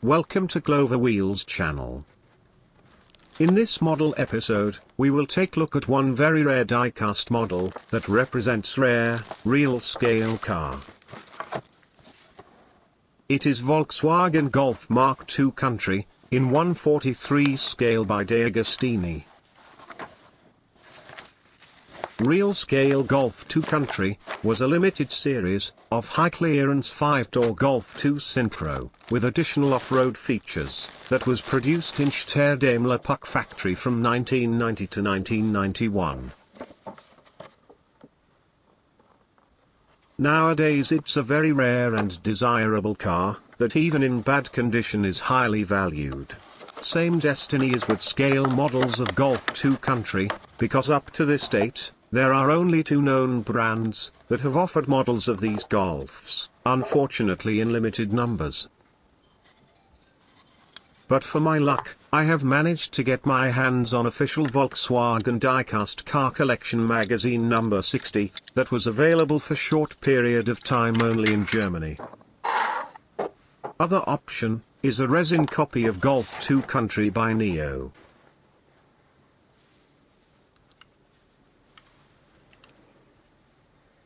Welcome to Clover Wheels channel. In this model episode, we will take a look at one very rare die-cast model that represents rare, real-scale car. It is Volkswagen Golf Mark II Country, in 1/43 scale by Deagostini. Real-scale Golf II Country was a limited series of high-clearance 5-door Golf II Synchro, with additional off-road features, that was produced in Daimler Puck factory from 1990 to 1991. Nowadays it's a very rare and desirable car, that even in bad condition is highly valued. Same destiny is with scale models of Golf II Country, because up to this date, there are only two known brands that have offered models of these Golfs, unfortunately in limited numbers. But for my luck, I have managed to get my hands on official Volkswagen Diecast Car Collection magazine number 60, that was available for short period of time only in Germany. Other option is a resin copy of Golf II Country by Neo.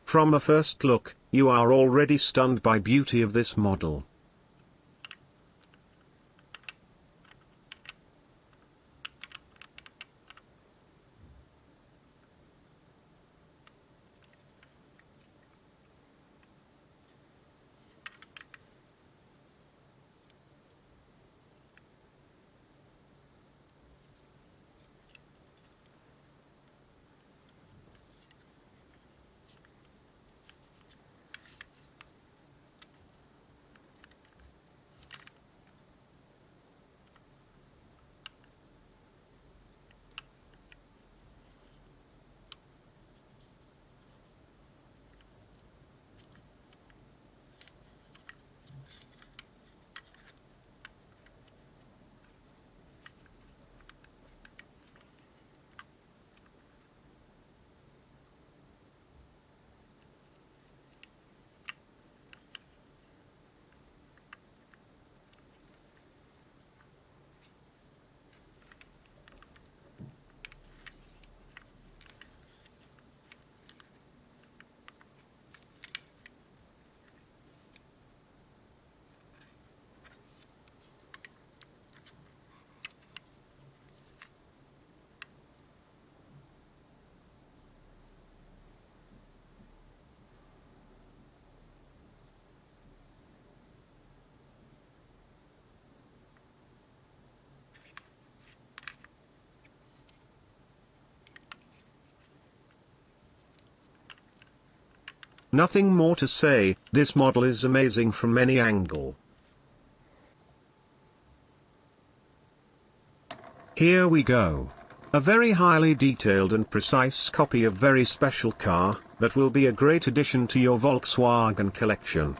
From a first look, you are already stunned by beauty of this model. Nothing more to say, this model is amazing from any angle. Here we go. A very highly detailed and precise copy of very special car, that will be a great addition to your Volkswagen collection.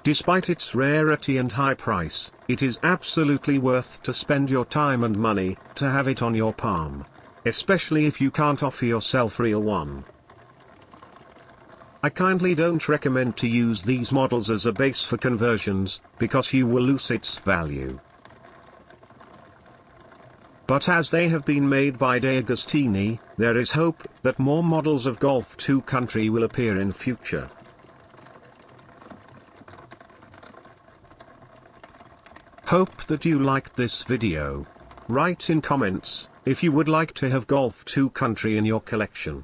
Despite its rarity and high price, it is absolutely worth to spend your time and money, to have it on your palm. Especially if you can't offer yourself real one. I kindly don't recommend to use these models as a base for conversions, because you will lose its value. But as they have been made by Deagostini, there is hope that more models of Golf II Country will appear in future. Hope that you liked this video. Write in comments if you would like to have Golf II Country in your collection.